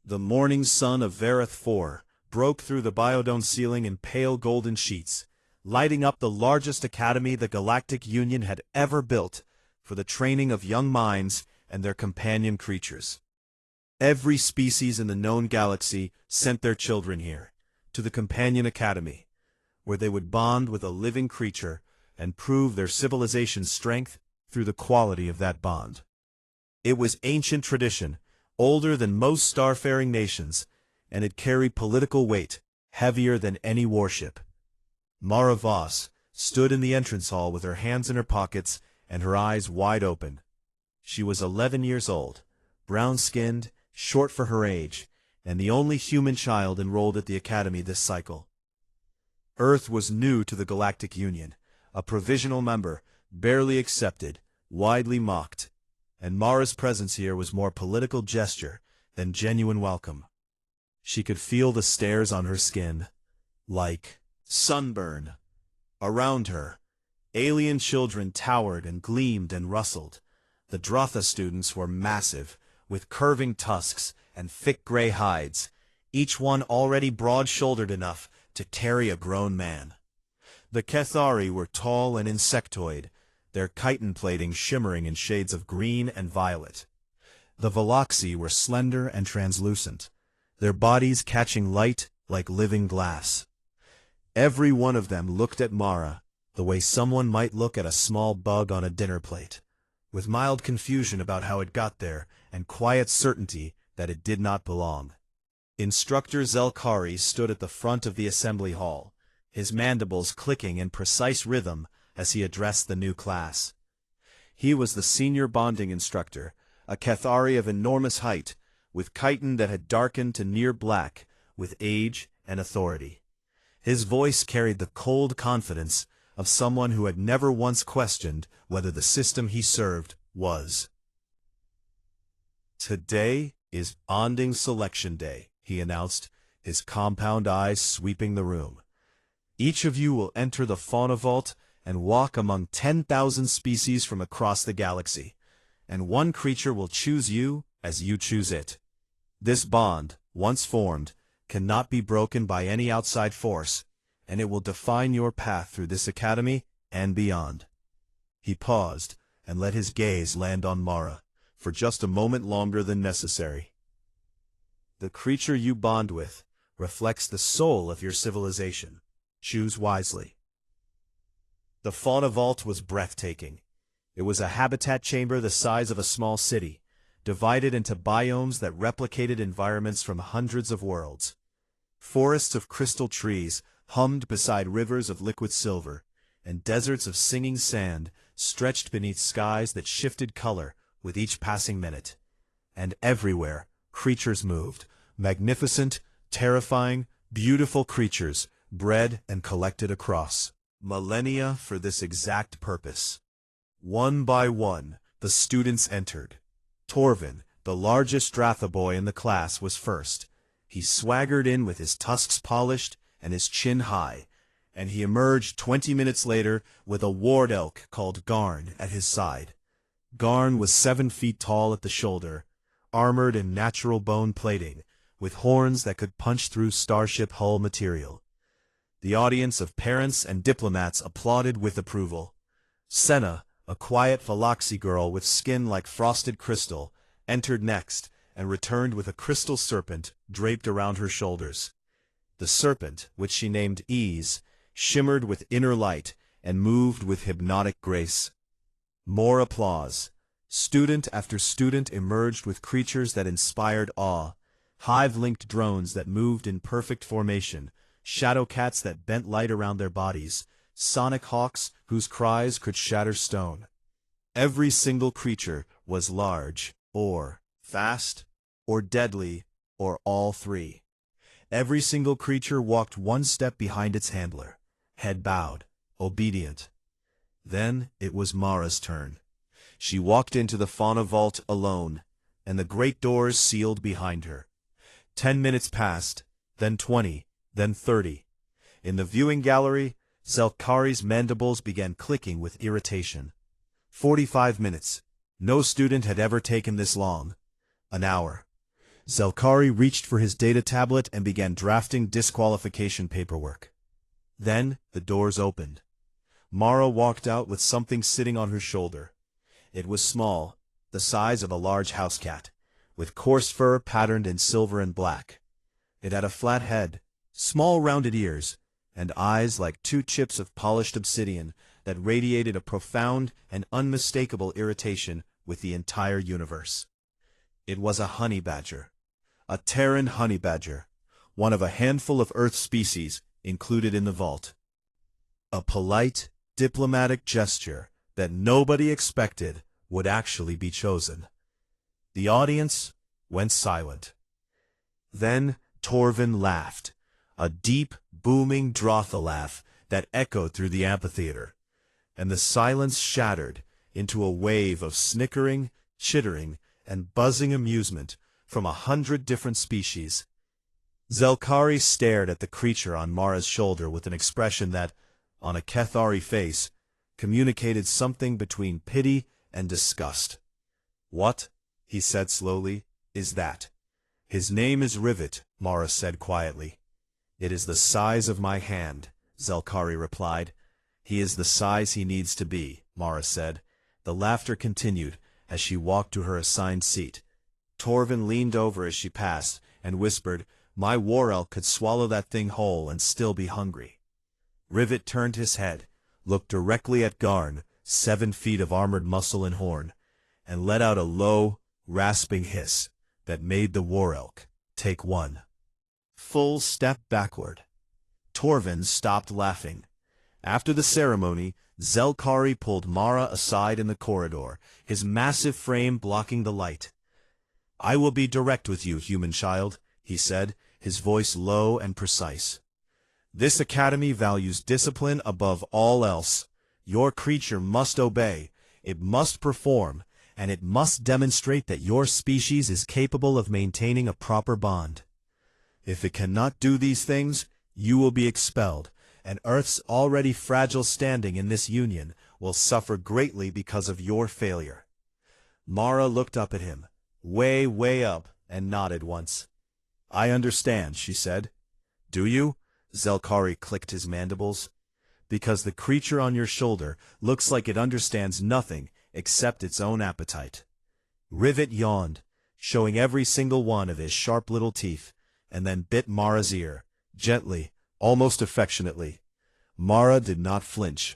The morning sun of Vareth IV broke through the biodome ceiling in pale golden sheets, lighting up the largest academy the Galactic Union had ever built for the training of young minds and their companion creatures. Every species in the known galaxy sent their children here, to the Companion Academy, where they would bond with a living creature and prove their civilization's strength through the quality of that bond. It was ancient tradition, older than most starfaring nations, and it carried political weight, heavier than any warship. Mara Voss stood in the entrance hall with her hands in her pockets and her eyes wide open. She was 11 years old, brown-skinned, short for her age, and the only human child enrolled at the academy this cycle. Earth was new to the Galactic Union, a provisional member, barely accepted, widely mocked, and Mara's presence here was more political gesture than genuine welcome. She could feel the stares on her skin, like sunburn. Around her, alien children towered and gleamed and rustled. The Drotha students were massive, with curving tusks and thick gray hides, each one already broad-shouldered enough to carry a grown man. The Kethari were tall and insectoid, their chitin plating shimmering in shades of green and violet. The Veloxi were slender and translucent, their bodies catching light like living glass. Every one of them looked at Mara the way someone might look at a small bug on a dinner plate, with mild confusion about how it got there and quiet certainty that it did not belong. Instructor Zelkari stood at the front of the assembly hall, his mandibles clicking in precise rhythm as he addressed the new class. He was the senior bonding instructor, a Kethari of enormous height, with chitin that had darkened to near black with age and authority. His voice carried the cold confidence of someone who had never once questioned whether the system he served was. "Today is bonding selection day," he announced, his compound eyes sweeping the room. "Each of you will enter the fauna vault and walk among 10,000 species from across the galaxy, and one creature will choose you as you choose it. This bond, once formed, cannot be broken by any outside force, and it will define your path through this academy and beyond." He paused and let his gaze land on Mara for just a moment longer than necessary. "The creature you bond with reflects the soul of your civilization. Choose wisely." The fauna vault was breathtaking. It was a habitat chamber the size of a small city, divided into biomes that replicated environments from hundreds of worlds. Forests of crystal trees hummed beside rivers of liquid silver, and deserts of singing sand stretched beneath skies that shifted color with each passing minute. And everywhere, creatures moved, magnificent, terrifying, beautiful creatures, bred and collected across millennia for this exact purpose. One by one, the students entered. Torvin, the largest Dratha boy in the class, was first. He swaggered in with his tusks polished and his chin high, and he emerged 20 minutes later with a ward elk called Garn at his side. Garn was 7 feet tall at the shoulder, armored in natural bone plating, with horns that could punch through starship hull material. The audience of parents and diplomats applauded with approval. Senna, a quiet Veloxi girl with skin like frosted crystal, entered next and returned with a crystal serpent draped around her shoulders. The serpent, which she named Ease, shimmered with inner light and moved with hypnotic grace. More applause. Student after student emerged with creatures that inspired awe, hive-linked drones that moved in perfect formation, shadow cats that bent light around their bodies, sonic hawks whose cries could shatter stone. Every single creature was large, or fast, or deadly, or all three. Every single creature walked one step behind its handler, head bowed, obedient. Then it was Mara's turn. She walked into the fauna vault alone, and the great doors sealed behind her. 10 minutes passed, then 20, then 30. In the viewing gallery, Zelkari's mandibles began clicking with irritation. 45 minutes. No student had ever taken this long. An hour. Zelkari reached for his data tablet and began drafting disqualification paperwork. Then, the doors opened. Mara walked out with something sitting on her shoulder. It was small, the size of a large house cat, with coarse fur patterned in silver and black. It had a flat head, small rounded ears, and eyes like two chips of polished obsidian that radiated a profound and unmistakable irritation with the entire universe. It was a honey badger. A Terran honey badger, one of a handful of Earth species included in the vault. A polite, diplomatic gesture that nobody expected would actually be chosen. The audience went silent. Then Torvin laughed, a deep, booming Drotha laugh that echoed through the amphitheater, and the silence shattered into a wave of snickering, chittering, and buzzing amusement from 100 different species. Zelkari stared at the creature on Mara's shoulder with an expression that, on a Kethari face, communicated something between pity and disgust. "What," he said slowly, "is that?" "His name is Rivet," Mara said quietly. "It is the size of my hand," Zelkari replied. "He is the size he needs to be," Mara said. The laughter continued as she walked to her assigned seat. Torvin leaned over as she passed and whispered, "My war elk could swallow that thing whole and still be hungry." Rivet turned his head, looked directly at Garn, 7 feet of armored muscle and horn, and let out a low, rasping hiss that made the war elk take one full step backward. Torvin stopped laughing. After the ceremony, Zelkari pulled Mara aside in the corridor, his massive frame blocking the light. "I will be direct with you, human child," he said, his voice low and precise. "This academy values discipline above all else. Your creature must obey, it must perform, and it must demonstrate that your species is capable of maintaining a proper bond. If it cannot do these things, you will be expelled, and Earth's already fragile standing in this union will suffer greatly because of your failure." Mara looked up at him, way up, and nodded once. "I understand," she said. "Do you?" Zelkari clicked his mandibles. "Because the creature on your shoulder looks like it understands nothing except its own appetite." Rivet yawned, showing every single one of his sharp little teeth, and then bit Mara's ear, gently, almost affectionately. Mara did not flinch.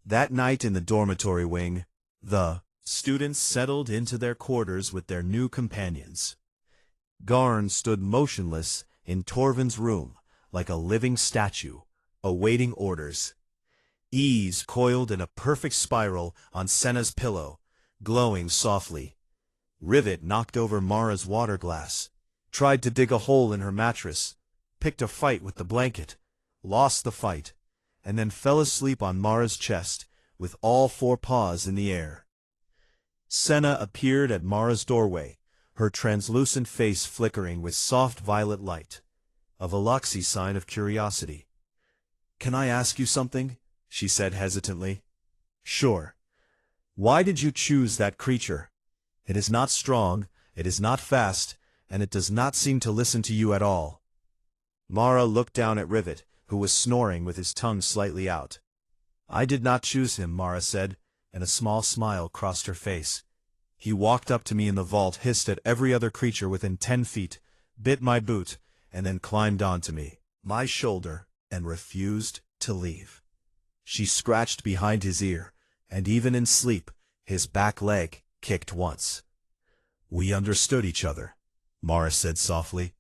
That night in the dormitory wing, the students settled into their quarters with their new companions. Garn stood motionless in Torvin's room, like a living statue, awaiting orders. Ease coiled in a perfect spiral on Senna's pillow, glowing softly. Rivet knocked over Mara's water glass, tried to dig a hole in her mattress, picked a fight with the blanket, lost the fight, and then fell asleep on Mara's chest, with all 4 paws in the air. Senna appeared at Mara's doorway, her translucent face flickering with soft violet light, a Veloxy sign of curiosity. "Can I ask you something?" she said hesitantly. "Sure. Why did you choose that creature? It is not strong, it is not fast, and it does not seem to listen to you at all." Mara looked down at Rivet, who was snoring with his tongue slightly out. "I did not choose him," Mara said, and a small smile crossed her face. "He walked up to me in the vault, hissed at every other creature within 10 feet, bit my boot, and then climbed onto me, my shoulder, and refused to leave." She scratched behind his ear, and even in sleep, his back leg kicked once. "We understood each other," Mara said softly.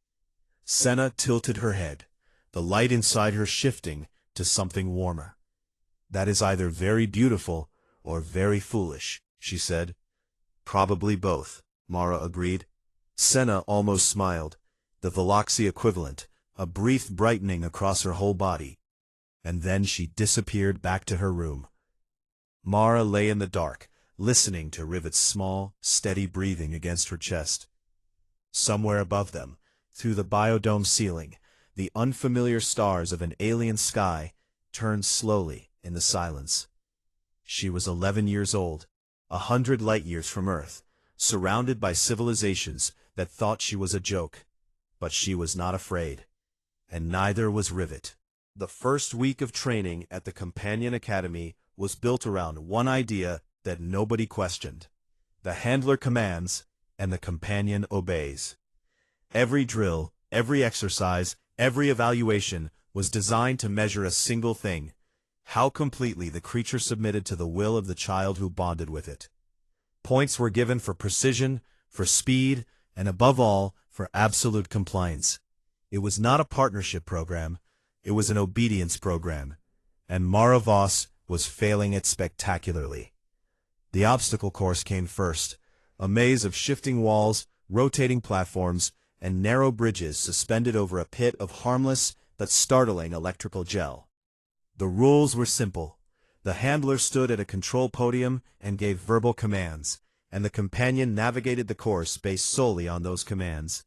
Senna tilted her head, the light inside her shifting to something warmer. "That is either very beautiful or very foolish," she said. "Probably both," Mara agreed. Senna almost smiled, the Veloxy equivalent, a brief brightening across her whole body. And then she disappeared back to her room. Mara lay in the dark, listening to Rivet's small, steady breathing against her chest. Somewhere above them, through the biodome ceiling, the unfamiliar stars of an alien sky turned slowly in the silence. She was 11 years old, 100 light-years from Earth, surrounded by civilizations that thought she was a joke. But she was not afraid. And neither was Rivet. The first week of training at the Companion Academy was built around one idea that nobody questioned. The handler commands, and the companion obeys. Every drill, every exercise, every evaluation was designed to measure a single thing: how completely the creature submitted to the will of the child who bonded with it. Points were given for precision, for speed, and above all, for absolute compliance. It was not a partnership program, it was an obedience program, and Mara Voss was failing it spectacularly. The obstacle course came first, a maze of shifting walls, rotating platforms, and narrow bridges suspended over a pit of harmless but startling electrical gel. The rules were simple. The handler stood at a control podium and gave verbal commands, and the companion navigated the course based solely on those commands.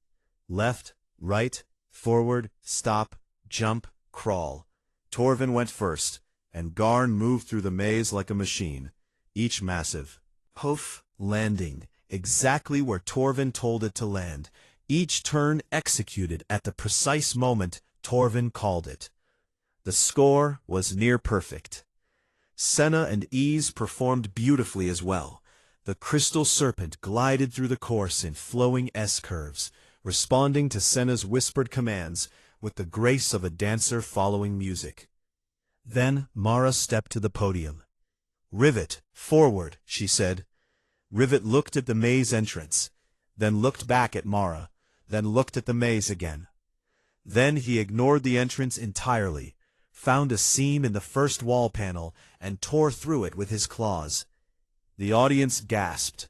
Left, right, forward, stop, jump, crawl. Torvin went first, and Garn moved through the maze like a machine, each massive hoof landing exactly where Torvin told it to land, each turn executed at the precise moment Torvin called it. The score was near perfect. Senna and Ease performed beautifully as well. The crystal serpent glided through the course in flowing S-curves, responding to Senna's whispered commands with the grace of a dancer following music. Then Mara stepped to the podium. "Rivet, forward," she said. Rivet looked at the maze entrance, then looked back at Mara, then looked at the maze again. Then he ignored the entrance entirely, found a seam in the first wall panel, and tore through it with his claws. The audience gasped.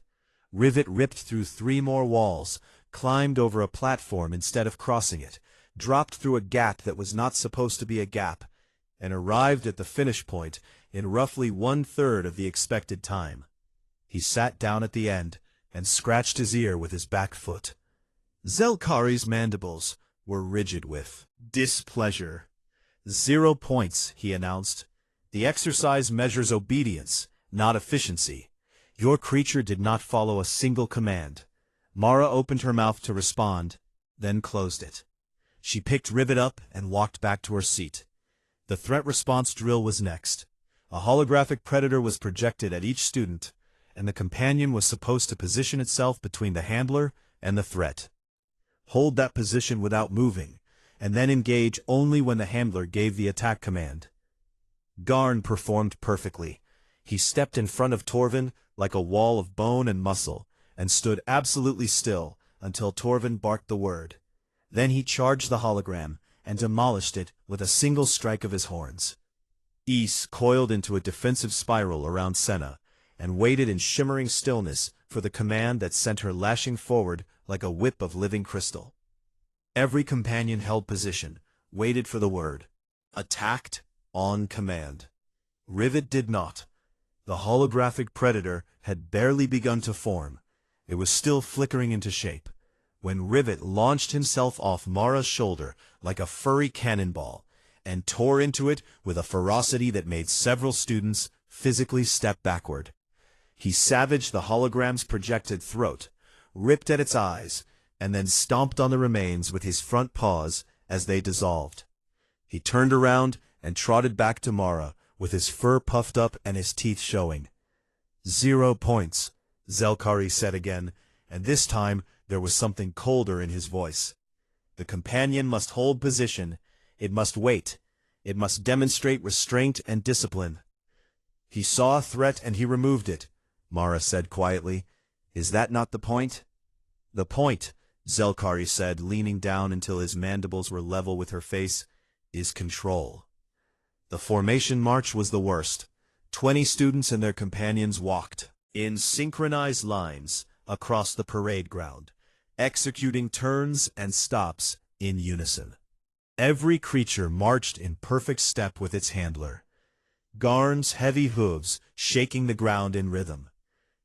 Rivet ripped through 3 more walls, climbed over a platform instead of crossing it, dropped through a gap that was not supposed to be a gap, and arrived at the finish point in roughly 1/3 of the expected time. He sat down at the end and scratched his ear with his back foot. Zelkari's mandibles were rigid with displeasure. 0 points, he announced. The exercise measures obedience, not efficiency. Your creature did not follow a single command. Mara opened her mouth to respond, then closed it. She picked Rivet up and walked back to her seat. The threat response drill was next. A holographic predator was projected at each student, and the companion was supposed to position itself between the handler and the threat. Hold that position without moving, and then engage only when the handler gave the attack command. Garn performed perfectly. He stepped in front of Torvin like a wall of bone and muscle, and stood absolutely still until Torvin barked the word. Then he charged the hologram and demolished it with a single strike of his horns. Ys coiled into a defensive spiral around Senna, and waited in shimmering stillness for the command that sent her lashing forward like a whip of living crystal. Every companion held position, waited for the word. Attacked on command. Rivet did not. The holographic predator had barely begun to form. It was still flickering into shape, when Rivet launched himself off Mara's shoulder like a furry cannonball, and tore into it with a ferocity that made several students physically step backward. He savaged the hologram's projected throat, ripped at its eyes, and then stomped on the remains with his front paws as they dissolved. He turned around and trotted back to Mara, with his fur puffed up and his teeth showing. 0 points, Zelkari said again, and this time there was something colder in his voice. The companion must hold position. It must wait. It must demonstrate restraint and discipline. He saw a threat and he removed it, Mara said quietly. Is that not the point? The point, Zelkari said, leaning down until his mandibles were level with her face, is control. The formation march was the worst. 20 students and their companions walked, in synchronized lines, across the parade ground, executing turns and stops in unison. Every creature marched in perfect step with its handler. Garn's heavy hooves shaking the ground in rhythm.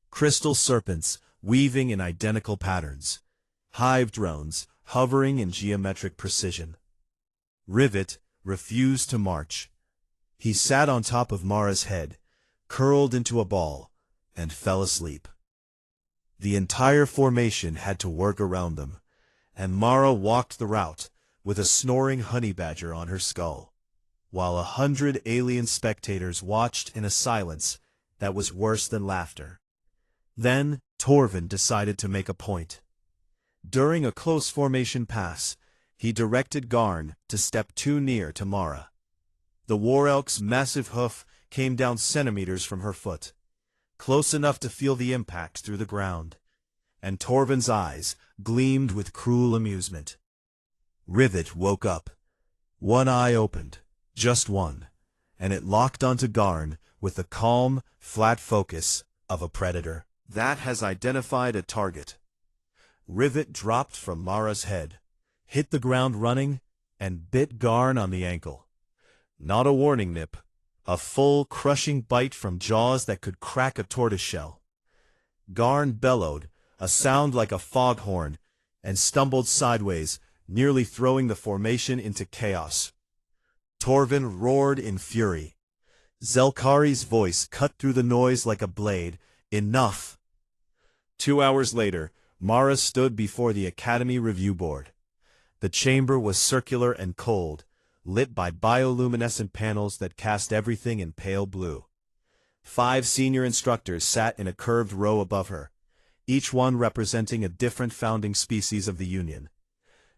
Crystal serpents weaving in identical patterns. Hive drones hovering in geometric precision. Rivet refused to march. He sat on top of Mara's head, curled into a ball, and fell asleep. The entire formation had to work around them, and Mara walked the route with a snoring honey badger on her skull, while 100 alien spectators watched in a silence that was worse than laughter. Then Torvin decided to make a point. During a close formation pass, he directed Garn to step too near to Mara. The War Elk's massive hoof came down centimeters from her foot, close enough to feel the impact through the ground, and Torvin's eyes gleamed with cruel amusement. Rivet woke up. One eye opened, just one, and it locked onto Garn with the calm, flat focus of a predator that has identified a target. Rivet dropped from Mara's head, hit the ground running, and bit Garn on the ankle. Not a warning nip, a full, crushing bite from jaws that could crack a tortoiseshell. Garn bellowed, a sound like a foghorn, and stumbled sideways, nearly throwing the formation into chaos. Torvin roared in fury. Zelkari's voice cut through the noise like a blade. Enough! 2 hours later, Mara stood before the Academy Review Board. The chamber was circular and cold, lit by bioluminescent panels that cast everything in pale blue. 5 senior instructors sat in a curved row above her, each one representing a different founding species of the Union.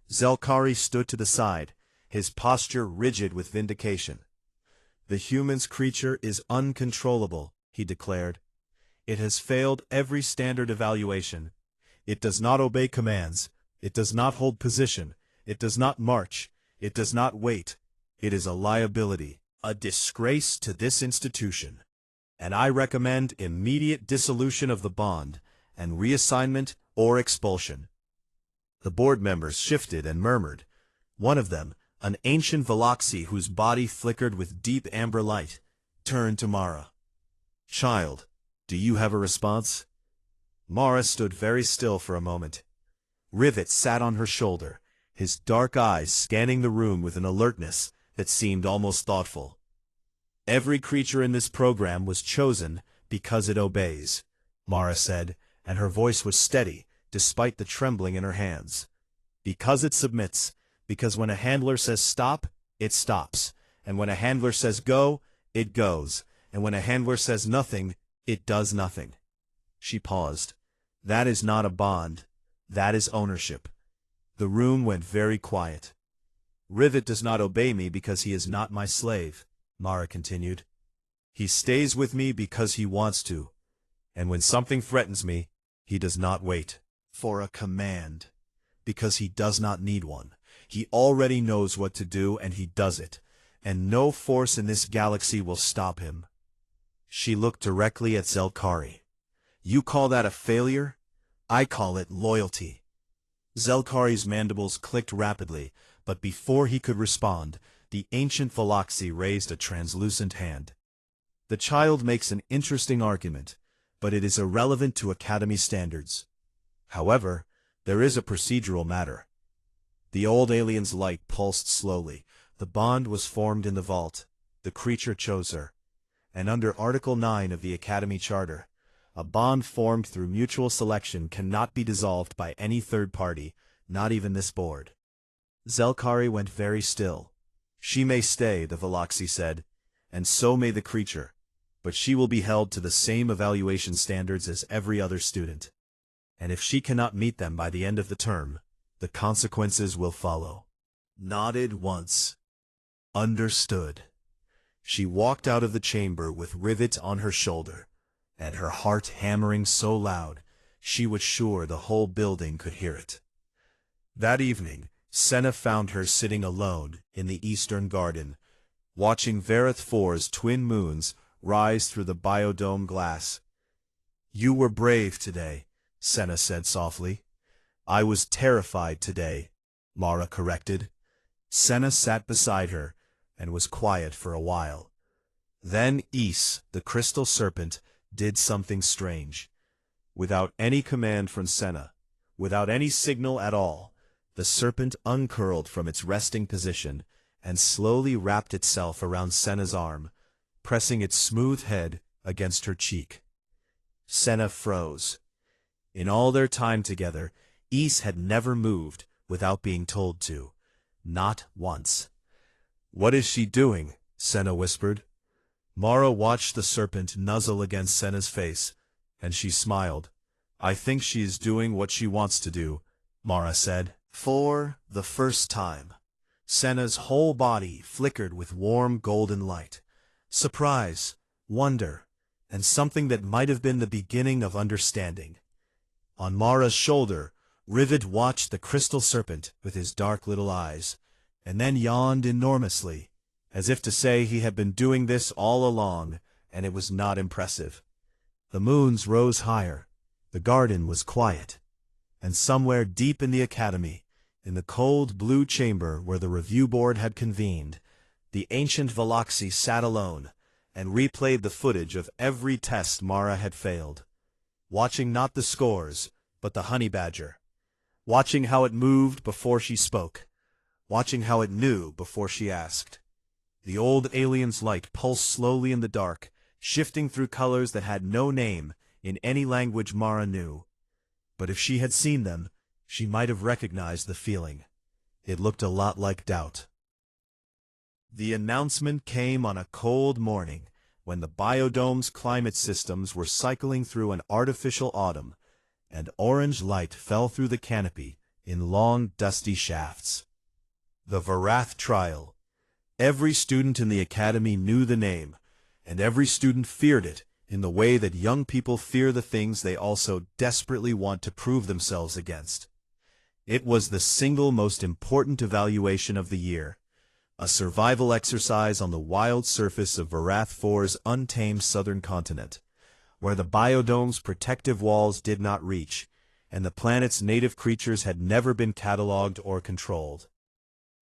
Zelkari stood to the side, his posture rigid with vindication. "The human's creature is uncontrollable," he declared. "It has failed every standard evaluation. It does not obey commands. It does not hold position. It does not march. It does not wait. It is a liability, a disgrace to this institution. And I recommend immediate dissolution of the bond, and reassignment or expulsion." The board members shifted and murmured. One of them, an ancient Veloxi whose body flickered with deep amber light, turned to Mara. "Child, do you have a response?" Mara stood very still for a moment. Rivet sat on her shoulder, his dark eyes scanning the room with an alertness that seemed almost thoughtful. "Every creature in this program was chosen because it obeys," Mara said, and her voice was steady, despite the trembling in her hands. "Because it submits, because when a handler says stop, it stops, and when a handler says go, it goes, and when a handler says nothing, it does nothing." She paused. "That is not a bond. That is ownership." The room went very quiet. "Rivet does not obey me because he is not my slave," Mara continued. "He stays with me because he wants to, and when something threatens me, he does not wait for a command, because he does not need one. He already knows what to do, and he does it, and no force in this galaxy will stop him." She looked directly at Zelkari. "You call that a failure? I call it loyalty." Zelkari's mandibles clicked rapidly, but before he could respond, the ancient Veloxi raised a translucent hand. "The child makes an interesting argument, but it is irrelevant to Academy standards. However, there is a procedural matter." The old alien's light pulsed slowly. The bond was formed in the vault. The creature chose her. And under Article 9 of the Academy Charter, a bond formed through mutual selection cannot be dissolved by any third party, not even this board. Zelkari went very still. "She may stay," the Veloxi said, "and so may the creature, but she will be held to the same evaluation standards as every other student. And if she cannot meet them by the end of the term, the consequences will follow." Nodded once. Understood. She walked out of the chamber with Rivet on her shoulder, and her heart hammering so loud she was sure the whole building could hear it. That evening, Senna found her sitting alone in the eastern garden, watching Vareth 4's twin moons rise through the biodome glass. "You were brave today," Senna said softly. "I was terrified today," Mara corrected. Senna sat beside her and was quiet for a while. Then Ys, the crystal serpent, did something strange. Without any command from Senna, without any signal at all, the serpent uncurled from its resting position and slowly wrapped itself around Senna's arm, pressing its smooth head against her cheek. Senna froze. In all their time together, Ys had never moved without being told to. Not once. "What is she doing?" Senna whispered. Mara watched the serpent nuzzle against Senna's face, and she smiled. "I think she is doing what she wants to do," Mara said. For the first time, Senna's whole body flickered with warm golden light. Surprise, wonder, and something that might have been the beginning of understanding. On Mara's shoulder, Rivet watched the crystal serpent with his dark little eyes, and then yawned enormously, as if to say he had been doing this all along, and it was not impressive. The moons rose higher, the garden was quiet, and somewhere deep in the academy, in the cold blue chamber where the review board had convened, the ancient Veloxi sat alone, and replayed the footage of every test Mara had failed, watching not the scores, but the honey badger, watching how it moved before she spoke, watching how it knew before she asked. The old alien's light pulsed slowly in the dark, shifting through colors that had no name in any language Mara knew. But if she had seen them, she might have recognized the feeling. It looked a lot like doubt. The announcement came on a cold morning, when the biodome's climate systems were cycling through an artificial autumn, and orange light fell through the canopy in long, dusty shafts. The Varath Trial. Every student in the academy knew the name, and every student feared it in the way that young people fear the things they also desperately want to prove themselves against. It was the single most important evaluation of the year, a survival exercise on the wild surface of Varath IV's untamed southern continent, where the biodome's protective walls did not reach, and the planet's native creatures had never been catalogued or controlled.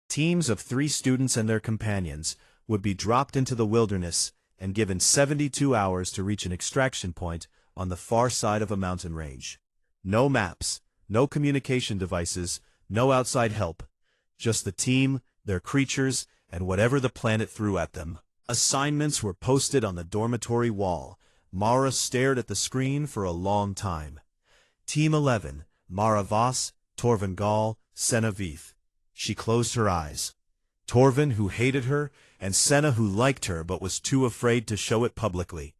Teams of 3 students and their companions would be dropped into the wilderness and given 72 hours to reach an extraction point on the far side of a mountain range. No maps, no communication devices, no outside help, just the team, their creatures, and whatever the planet threw at them. Assignments were posted on the dormitory wall. Mara stared at the screen for a long time. Team 11, Mara Voss, Torvin Gall, Senna Veith. She closed her eyes. Torvin, who hated her, and Senna, who liked her but was too afraid to show it publicly.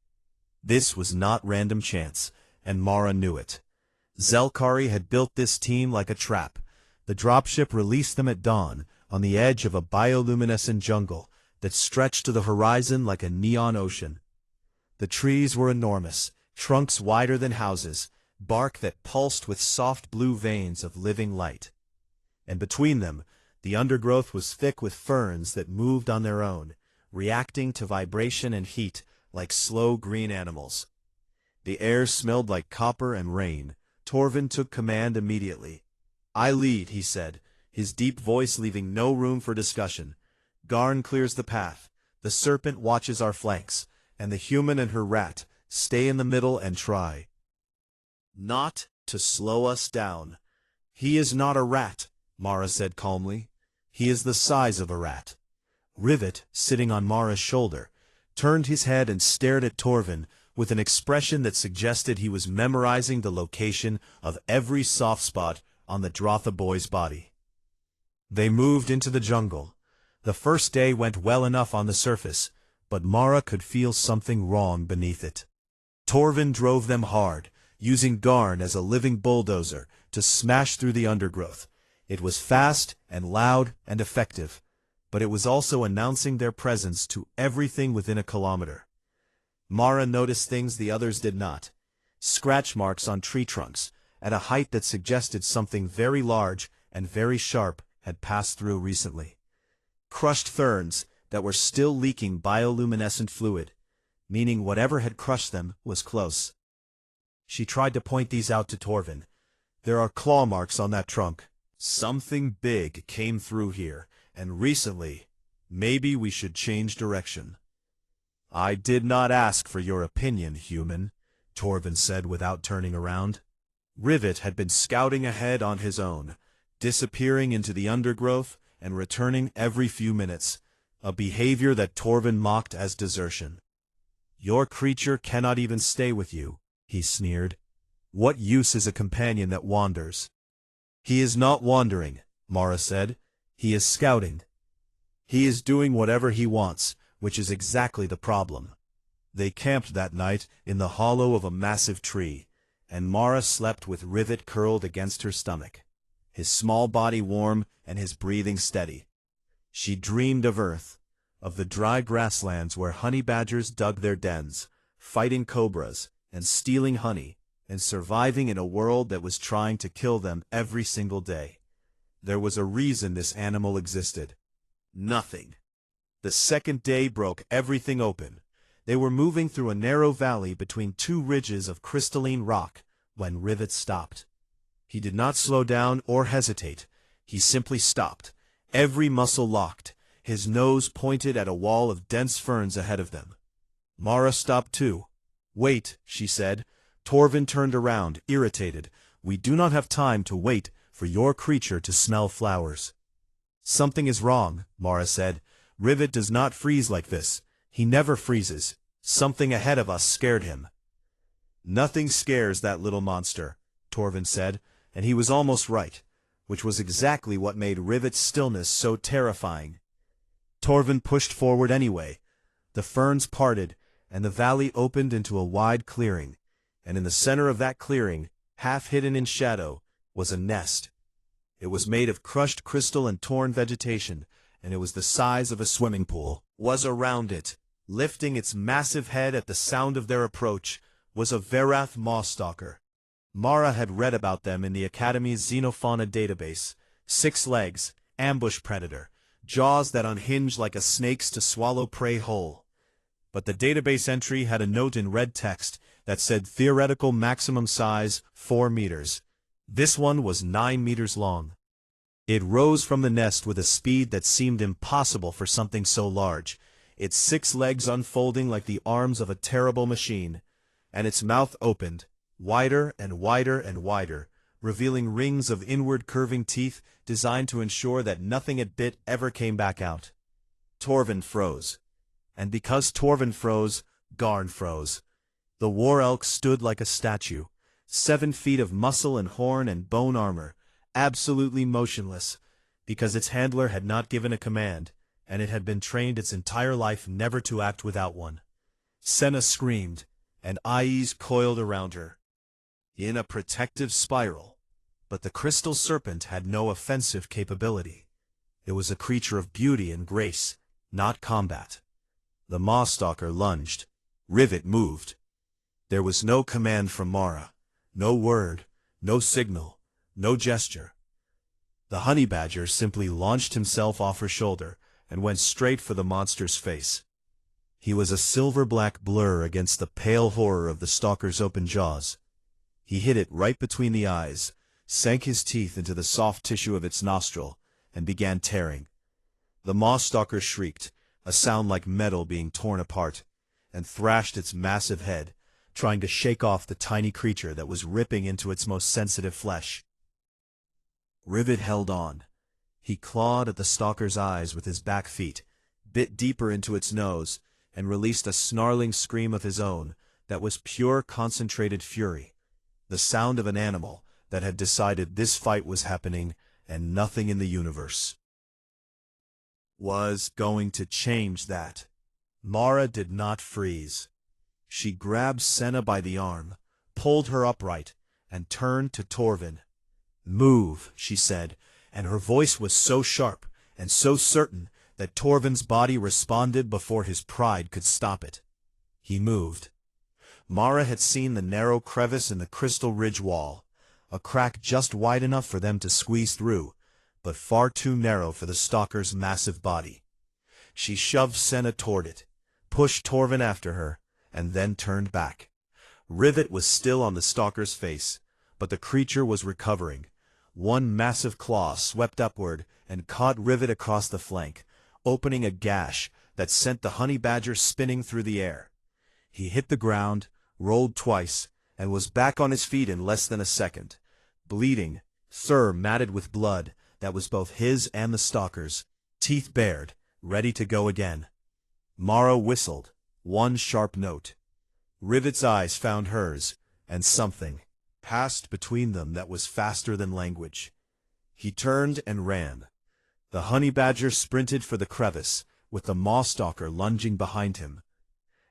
This was not random chance, and Mara knew it. Zelkari had built this team like a trap. The dropship released them at dawn, on the edge of a bioluminescent jungle that stretched to the horizon like a neon ocean. The trees were enormous, trunks wider than houses, bark that pulsed with soft blue veins of living light. And between them, the undergrowth was thick with ferns that moved on their own, reacting to vibration and heat like slow green animals. The air smelled like copper and rain. Torvin took command immediately. "I lead," he said, his deep voice leaving no room for discussion. "Garn clears the path, the serpent watches our flanks, and the human and her rat stay in the middle and try not to slow us down." "He is not a rat," Mara said calmly. "He is the size of a rat." Rivet, sitting on Mara's shoulder, turned his head and stared at Torvin with an expression that suggested he was memorizing the location of every soft spot on the Drotha boy's body. They moved into the jungle. The first day went well enough on the surface, but Mara could feel something wrong beneath it. Torvin drove them hard, using Garn as a living bulldozer to smash through the undergrowth. It was fast and loud and effective, but it was also announcing their presence to everything within a kilometer. Mara noticed things the others did not. Scratch marks on tree trunks, at a height that suggested something very large and very sharp had passed through recently. Crushed ferns that were still leaking bioluminescent fluid, meaning whatever had crushed them was close. She tried to point these out to Torvin. "There are claw marks on that trunk. Something big came through here, and recently, maybe we should change direction." "I did not ask for your opinion, human," Torvin said without turning around. Rivet had been scouting ahead on his own, disappearing into the undergrowth and returning every few minutes, a behavior that Torvin mocked as desertion. "Your creature cannot even stay with you," he sneered. What use is a companion that wanders? He is not wandering, Mara said. He is scouting. He is doing whatever he wants, which is exactly the problem. They camped that night in the hollow of a massive tree, and Mara slept with Rivet curled against her stomach, his small body warm and his breathing steady. She dreamed of Earth, of the dry grasslands where honey badgers dug their dens, fighting cobras, and stealing honey, and surviving in a world that was trying to kill them every single day. There was a reason this animal existed. Nothing. The second day broke everything open. They were moving through a narrow valley between two ridges of crystalline rock when Rivet stopped. He did not slow down or hesitate. He simply stopped, every muscle locked, his nose pointed at a wall of dense ferns ahead of them. Mara stopped too. "Wait," she said. Torvin turned around, irritated. "We do not have time to wait for your creature to smell flowers." "Something is wrong," Mara said. "Rivet does not freeze like this. He never freezes. Something ahead of us scared him." "Nothing scares that little monster," Torvin said, and he was almost right, which was exactly what made Rivet's stillness so terrifying. Torvin pushed forward anyway. The ferns parted, and the valley opened into a wide clearing, and in the center of that clearing, half hidden in shadow, was a nest. It was made of crushed crystal and torn vegetation, and it was the size of a swimming pool. Was around it, lifting its massive head at the sound of their approach, was a Verath Mawstalker. Mara had read about them in the Academy's Xenofauna database. 6 legs, ambush predator, jaws that unhinge like a snake's to swallow prey whole. But the database entry had a note in red text that said theoretical maximum size 4 meters. This one was 9 meters long. It rose from the nest with a speed that seemed impossible for something so large, its 6 legs unfolding like the arms of a terrible machine, and its mouth opened, wider and wider and wider, revealing rings of inward curving teeth designed to ensure that nothing it bit ever came back out. Torvin froze. And because Torvin froze, Garn froze. The war elk stood like a statue, 7 feet of muscle and horn and bone armor, absolutely motionless, because its handler had not given a command, and it had been trained its entire life never to act without one. Senna screamed, and eyes coiled around her, in a protective spiral. But the crystal serpent had no offensive capability. It was a creature of beauty and grace, not combat. The Mawstalker lunged. Rivet moved. There was no command from Mara, no word, no signal, no gesture. The honey badger simply launched himself off her shoulder and went straight for the monster's face. He was a silver-black blur against the pale horror of the stalker's open jaws. He hit it right between the eyes, sank his teeth into the soft tissue of its nostril, and began tearing. The Mawstalker shrieked, a sound like metal being torn apart, and thrashed its massive head, trying to shake off the tiny creature that was ripping into its most sensitive flesh. Rivet held on. He clawed at the stalker's eyes with his back feet, bit deeper into its nose, and released a snarling scream of his own that was pure concentrated fury, the sound of an animal that had decided this fight was happening and nothing in the universe was going to change that. Mara did not freeze. She grabbed Senna by the arm, pulled her upright, and turned to Torvin. "Move," she said, and her voice was so sharp and so certain that Torvin's body responded before his pride could stop it. He moved. Mara had seen the narrow crevice in the crystal ridge wall, a crack just wide enough for them to squeeze through, but far too narrow for the stalker's massive body. She shoved Senna toward it, pushed Torvin after her, and then turned back. Rivet was still on the stalker's face, but the creature was recovering. One massive claw swept upward and caught Rivet across the flank, opening a gash that sent the honey badger spinning through the air. He hit the ground, rolled twice, and was back on his feet in less than a second, bleeding, fur matted with blood that was both his and the stalker's, teeth bared, ready to go again. Mara whistled, one sharp note. Rivet's eyes found hers, and something, passed between them that was faster than language. He turned and ran. The honey badger sprinted for the crevice, with the moss stalker lunging behind him.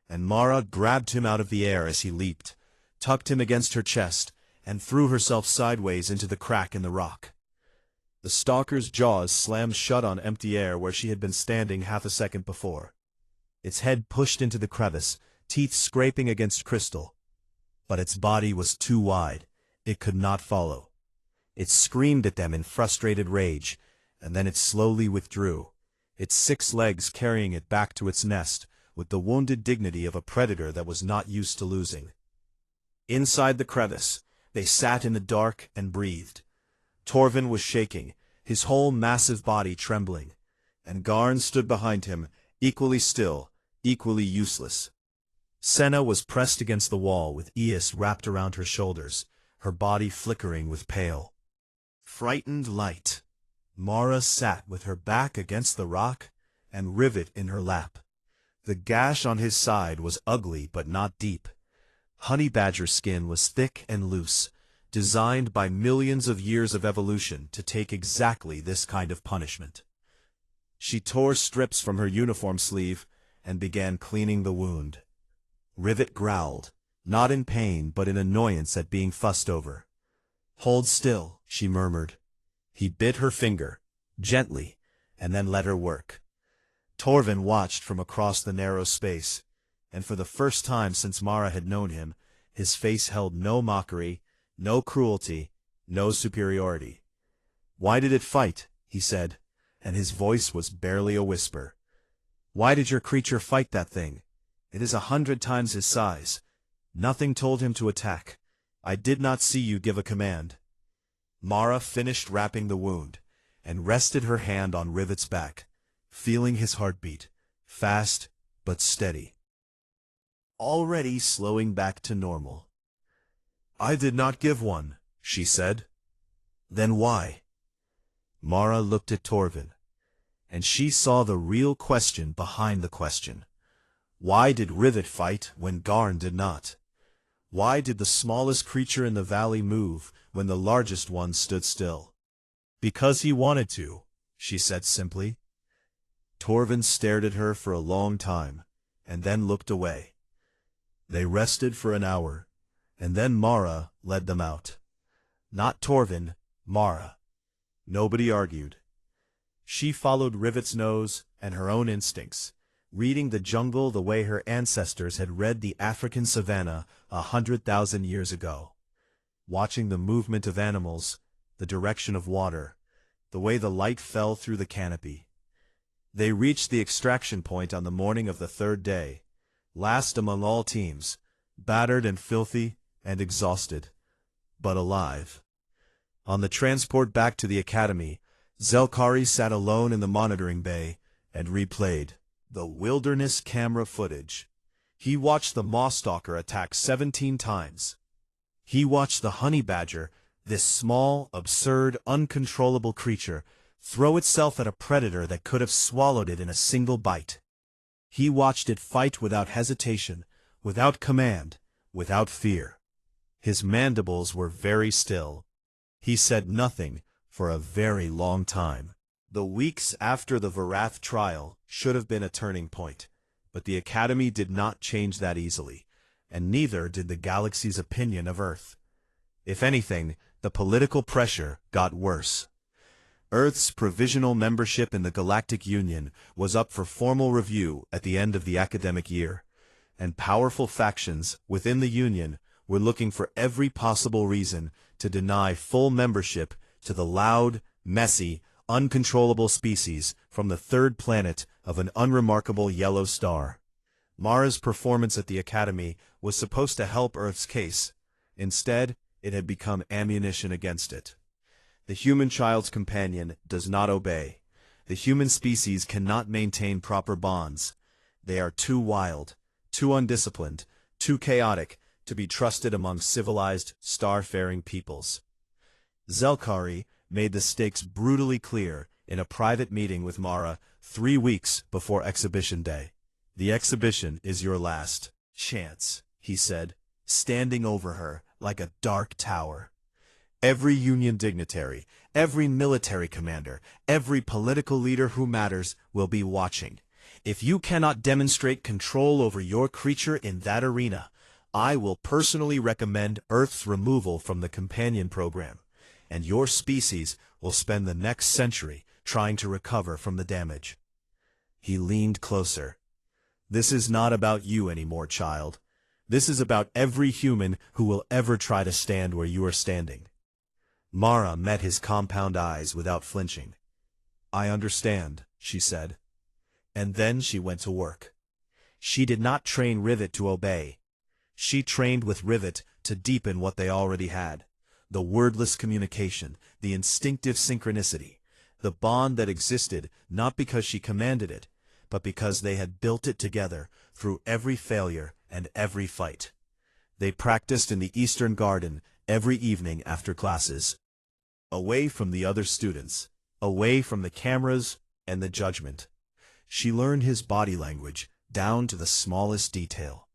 And Mara grabbed him out of the air as he leaped, tucked him against her chest, and threw herself sideways into the crack in the rock. The stalker's jaws slammed shut on empty air where she had been standing half a second before. Its head pushed into the crevice, teeth scraping against crystal. But its body was too wide. It could not follow. It screamed at them in frustrated rage, and then it slowly withdrew, its 6 legs carrying it back to its nest with the wounded dignity of a predator that was not used to losing. Inside the crevice, they sat in the dark and breathed. Torvin was shaking, his whole massive body trembling, and Garn stood behind him, equally still, equally useless. Senna was pressed against the wall with Eos wrapped around her shoulders, her body flickering with pale, frightened light. Mara sat with her back against the rock and Rivet in her lap. The gash on his side was ugly but not deep. Honey badger skin was thick and loose, designed by millions of years of evolution to take exactly this kind of punishment. She tore strips from her uniform sleeve and began cleaning the wound. Rivet growled, not in pain but in annoyance at being fussed over. "Hold still," she murmured. He bit her finger, gently, and then let her work. Torvin watched from across the narrow space, and for the first time since Mara had known him, his face held no mockery, no cruelty, no superiority. "Why did it fight?" he said, and his voice was barely a whisper. "Why did your creature fight that thing? It is 100 times his size. Nothing told him to attack. I did not see you give a command." Mara finished wrapping the wound, and rested her hand on Rivet's back, feeling his heartbeat, fast but steady, already slowing back to normal. "I did not give one," she said. "Then why?" Mara looked at Torvin, and she saw the real question behind the question. Why did Rivet fight when Garn did not? Why did the smallest creature in the valley move when the largest one stood still? "Because he wanted to," she said simply. Torvin stared at her for a long time, and then looked away. They rested for an hour, and then Mara led them out. Not Torvin, Mara. Nobody argued. She followed Rivet's nose and her own instincts, reading the jungle the way her ancestors had read the African savanna 100,000 years ago, watching the movement of animals, the direction of water, the way the light fell through the canopy. They reached the extraction point on the morning of the 3rd day, last among all teams, battered and filthy and exhausted, but alive. On the transport back to the academy, Zelkari sat alone in the monitoring bay and replayed the wilderness camera footage. He watched the moss stalker attack 17 times. He watched the honey badger, this small, absurd, uncontrollable creature, throw itself at a predator that could have swallowed it in a single bite. He watched it fight without hesitation, without command, without fear. His mandibles were very still. He said nothing for a very long time. The weeks after the Varath trial should have been a turning point, but the Academy did not change that easily, and neither did the galaxy's opinion of Earth. If anything, the political pressure got worse. Earth's provisional membership in the Galactic Union was up for formal review at the end of the academic year, and powerful factions within the Union were looking for every possible reason to deny full membership to the loud, messy, uncontrollable species from the 3rd planet of an unremarkable yellow star. Mara's performance at the Academy was supposed to help Earth's case. Instead, it had become ammunition against it. The human child's companion does not obey. The human species cannot maintain proper bonds. They are too wild, too undisciplined, too chaotic to be trusted among civilized, star-faring peoples. Zelkari made the stakes brutally clear in a private meeting with Mara 3 weeks before Exhibition Day. "The exhibition is your last chance," he said, standing over her like a dark tower. Every Union dignitary, every military commander, every political leader who matters will be watching. If you cannot demonstrate control over your creature in that arena, I will personally recommend Earth's removal from the companion program, and your species will spend the next century trying to recover from the damage. He leaned closer. This is not about you anymore, child. This is about every human who will ever try to stand where you are standing. Mara met his compound eyes without flinching. I understand, she said. And then she went to work. She did not train Rivet to obey. She trained with Rivet to deepen what they already had. The wordless communication, the instinctive synchronicity, the bond that existed not because she commanded it, but because they had built it together through every failure and every fight. They practiced in the Eastern Garden every evening after classes. Away from the other students, away from the cameras and the judgment. She learned his body language down to the smallest detail.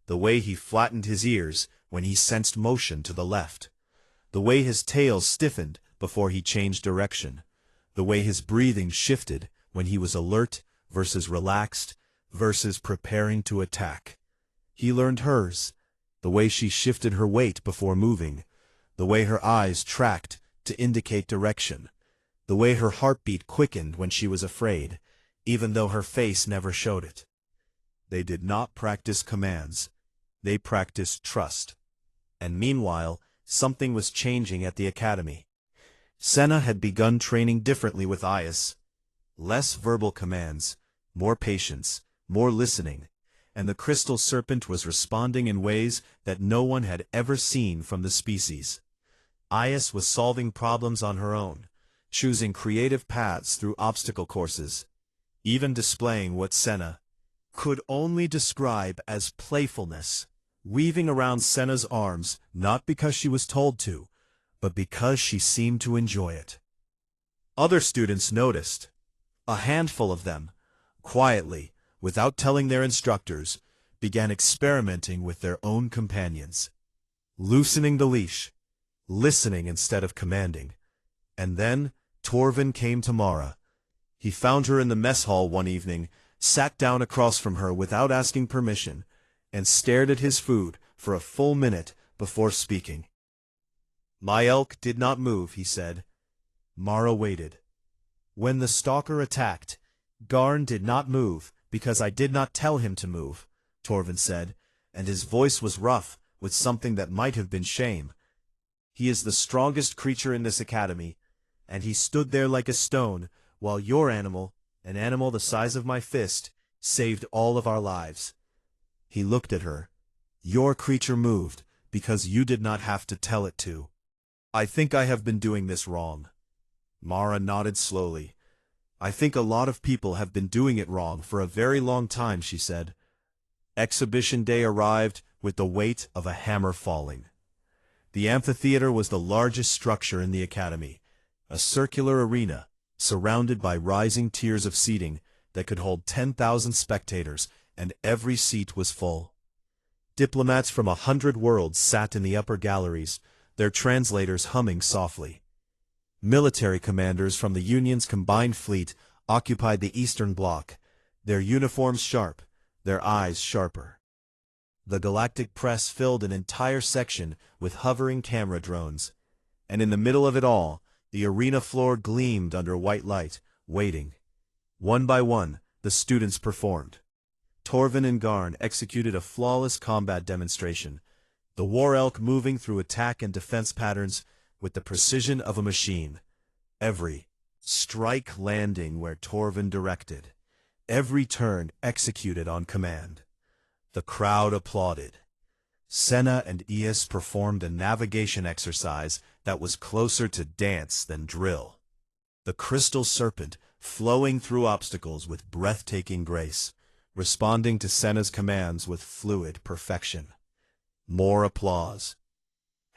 The way he flattened his ears when he sensed motion to the left. The way his tail stiffened before he changed direction. The way his breathing shifted when he was alert versus relaxed versus preparing to attack. He learned hers, the way she shifted her weight before moving, the way her eyes tracked to indicate direction, the way her heartbeat quickened when she was afraid, even though her face never showed it. They did not practice commands. They practiced trust. And meanwhile, something was changing at the academy. Senna had begun training differently with Ias. Less verbal commands, more patience, more listening, and the crystal serpent was responding in ways that no one had ever seen from the species. Ias was solving problems on her own, choosing creative paths through obstacle courses, even displaying what Senna could only describe as playfulness, weaving around Senna's arms not because she was told to, but because she seemed to enjoy it. Other students noticed. A handful of them, quietly, without telling their instructors, began experimenting with their own companions, loosening the leash, listening instead of commanding. And then Torvin came to Mara. He found her in the mess hall one evening, sat down across from her without asking permission, and stared at his food for a full minute before speaking. My elk did not move, he said. Mara waited. When the stalker attacked, Garn did not move because I did not tell him to move, Torvin said, and his voice was rough with something that might have been shame. He is the strongest creature in this academy, and he stood there like a stone, while your animal, an animal the size of my fist, saved all of our lives. He looked at her. Your creature moved because you did not have to tell it to. I think I have been doing this wrong. Mara nodded slowly. I think a lot of people have been doing it wrong for a very long time, she said. Exhibition day arrived with the weight of a hammer falling. The amphitheater was the largest structure in the academy, a circular arena surrounded by rising tiers of seating that could hold 10,000 spectators, and every seat was full. Diplomats from 100 worlds sat in the upper galleries, their translators humming softly. Military commanders from the Union's combined fleet occupied the eastern bloc, their uniforms sharp, their eyes sharper. The Galactic press filled an entire section with hovering camera drones, and in the middle of it all, the arena floor gleamed under white light, waiting. One by one, the students performed. Torvin and Garn executed a flawless combat demonstration, the war elk moving through attack and defense patterns with the precision of a machine. Every strike landing where Torvin directed, every turn executed on command. The crowd applauded. Senna and Ias performed a navigation exercise that was closer to dance than drill. The crystal serpent flowing through obstacles with breathtaking grace, responding to Senna's commands with fluid perfection. More applause.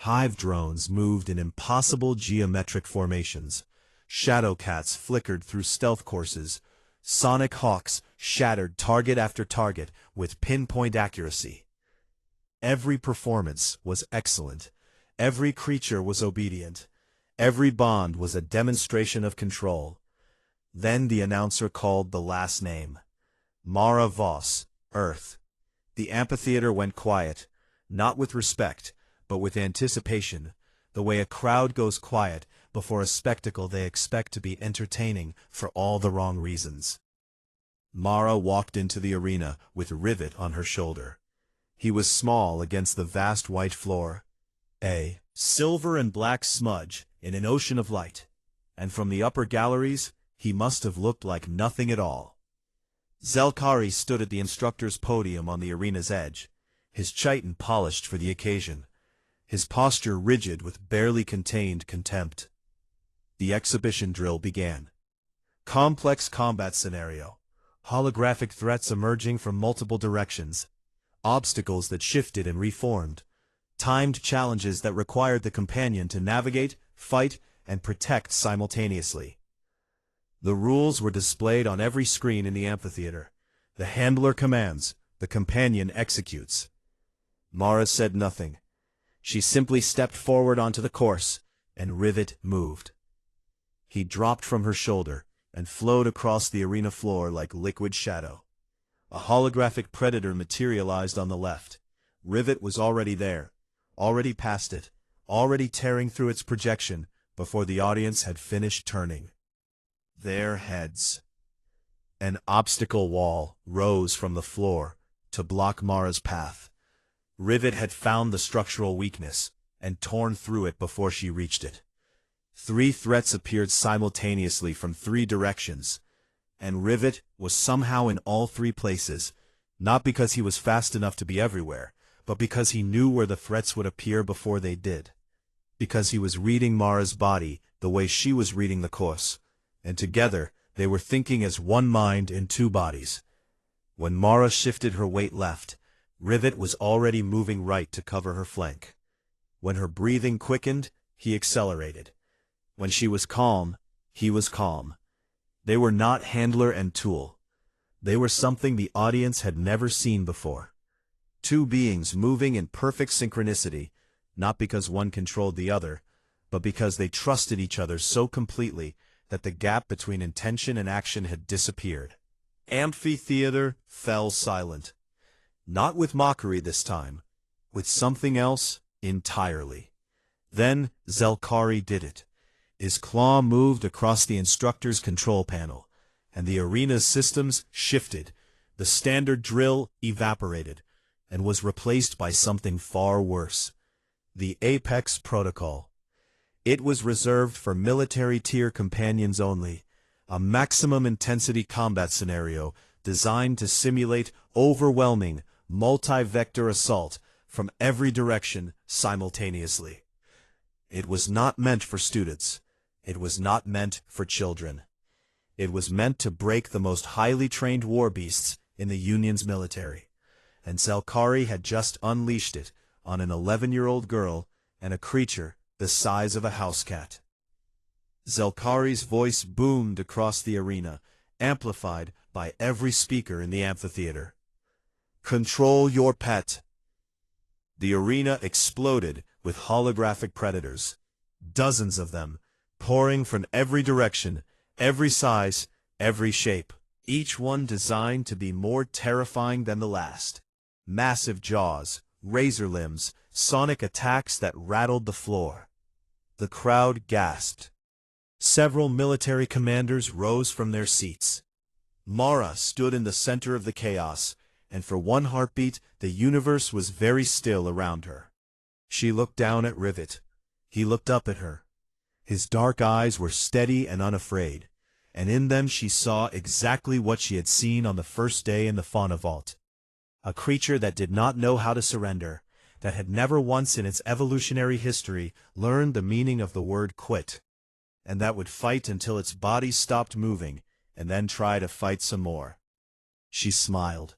Hive drones moved in impossible geometric formations. Shadow cats flickered through stealth courses. Sonic hawks shattered target after target with pinpoint accuracy. Every performance was excellent. Every creature was obedient. Every bond was a demonstration of control. Then the announcer called the last name. Mara Voss, Earth. The amphitheater went quiet, not with respect, but with anticipation, the way a crowd goes quiet before a spectacle they expect to be entertaining for all the wrong reasons. Mara walked into the arena with Rivet on her shoulder. He was small against the vast white floor, a silver and black smudge in an ocean of light, and from the upper galleries he must have looked like nothing at all. Zelkari stood at the instructor's podium on the arena's edge, his chiton polished for the occasion, his posture rigid with barely contained contempt. The exhibition drill began. Complex combat scenario, holographic threats emerging from multiple directions, obstacles that shifted and reformed, timed challenges that required the companion to navigate, fight, and protect simultaneously. The rules were displayed on every screen in the amphitheater. The handler commands, the companion executes. Mara said nothing. She simply stepped forward onto the course, and Rivet moved. He dropped from her shoulder and flowed across the arena floor like liquid shadow. A holographic predator materialized on the left. Rivet was already there, already past it, already tearing through its projection before the audience had finished turning. Their heads. An obstacle wall rose from the floor to block Mara's path. Rivet had found the structural weakness and torn through it before she reached it. 3 threats appeared simultaneously from 3 directions, and Rivet was somehow in all 3 places, not because he was fast enough to be everywhere, but because he knew where the threats would appear before they did. Because he was reading Mara's body the way she was reading the course, and together they were thinking as one mind in 2 bodies. When Mara shifted her weight left, Rivet was already moving right to cover her flank. When her breathing quickened, he accelerated. When she was calm, he was calm. They were not handler and tool. They were something the audience had never seen before. 2 beings moving in perfect synchronicity, not because one controlled the other, but because they trusted each other so completely that the gap between intention and action had disappeared. Amphitheater fell silent. Not with mockery this time, with something else entirely. Then Zelkari did it. His claw moved across the instructor's control panel, and the arena's systems shifted. The standard drill evaporated, and was replaced by something far worse. The Apex Protocol. It was reserved for military-tier companions only, a maximum-intensity combat scenario designed to simulate overwhelming, multi-vector assault from every direction simultaneously. It was not meant for students. It was not meant for children. It was meant to break the most highly trained war beasts in the Union's military, and Zelkari had just unleashed it on an 11-year-old girl and a creature the size of a house cat. Zelkari's voice boomed across the arena, amplified by every speaker in the amphitheater. Control your pet. The arena exploded with holographic predators, dozens of them, pouring from every direction, every size, every shape, each one designed to be more terrifying than the last. Massive jaws, razor limbs, sonic attacks that rattled the floor. The crowd gasped. Several military commanders rose from their seats. Mara stood in the center of the chaos, and for one heartbeat the universe was very still around her. She looked down at Rivet. He looked up at her. His dark eyes were steady and unafraid, and in them she saw exactly what she had seen on the first day in the fauna vault. A creature that did not know how to surrender, that had never once in its evolutionary history learned the meaning of the word quit, and that would fight until its body stopped moving, and then try to fight some more. She smiled.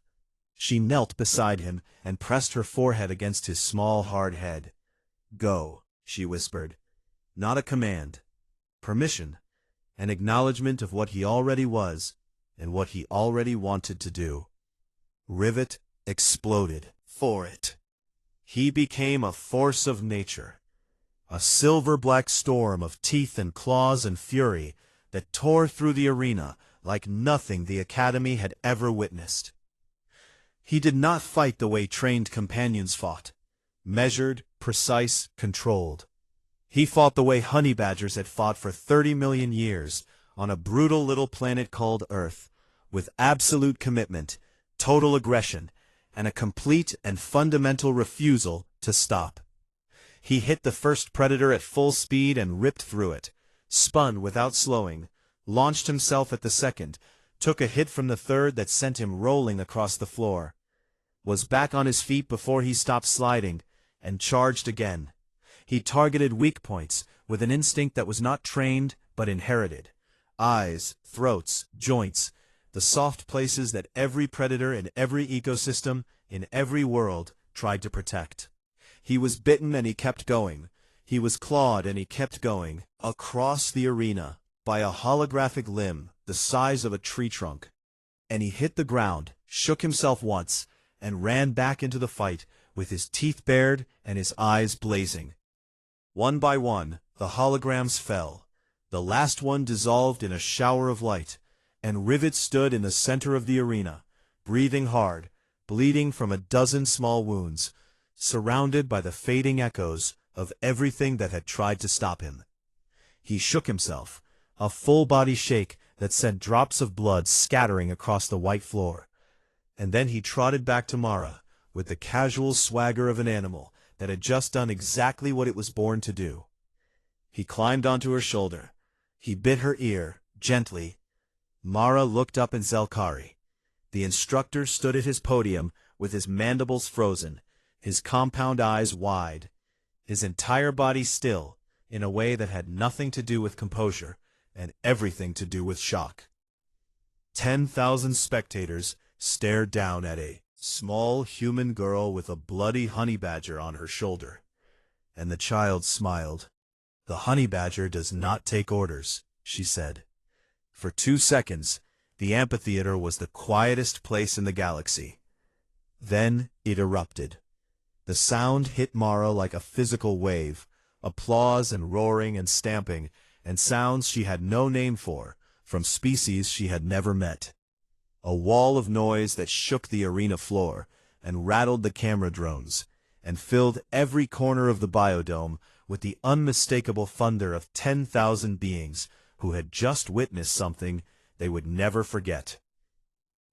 She knelt beside him and pressed her forehead against his small, hard head. "Go," she whispered. Not a command. Permission. An acknowledgement of what he already was and what he already wanted to do. Rivet exploded for it. He became a force of nature, a silver-black storm of teeth and claws and fury that tore through the arena like nothing the Academy had ever witnessed. He did not fight the way trained companions fought, measured, precise, controlled. He fought the way honey badgers had fought for 30 million years on a brutal little planet called Earth, with absolute commitment, total aggression, and a complete and fundamental refusal to stop. He hit the first predator at full speed and ripped through it, spun without slowing, launched himself at the second, took a hit from the third that sent him rolling across the floor, was back on his feet before he stopped sliding, and charged again. He targeted weak points with an instinct that was not trained but inherited. Eyes, throats, joints, the soft places that every predator in every ecosystem, in every world, tried to protect. He was bitten and he kept going. He was clawed and he kept going, across the arena, by a holographic limb the size of a tree trunk. And he hit the ground, shook himself once, and ran back into the fight with his teeth bared and his eyes blazing. One by one, the holograms fell. The last one dissolved in a shower of light, and Rivet stood in the center of the arena, breathing hard, bleeding from a dozen small wounds, surrounded by the fading echoes of everything that had tried to stop him. He shook himself, a full-body shake that sent drops of blood scattering across the white floor. And then he trotted back to Mara, with the casual swagger of an animal that had just done exactly what it was born to do. He climbed onto her shoulder. He bit her ear, gently. Mara looked up in Zelkari. The instructor stood at his podium with his mandibles frozen, his compound eyes wide, his entire body still, in a way that had nothing to do with composure and everything to do with shock. 10,000 spectators stared down at a small human girl with a bloody honey badger on her shoulder, and the child smiled. "The honey badger does not take orders," she said. For 2 seconds, the amphitheater was the quietest place in the galaxy. Then it erupted. The sound hit Mara like a physical wave, applause and roaring and stamping, and sounds she had no name for, from species she had never met. A wall of noise that shook the arena floor, and rattled the camera drones, and filled every corner of the biodome with the unmistakable thunder of 10,000 beings who had just witnessed something they would never forget.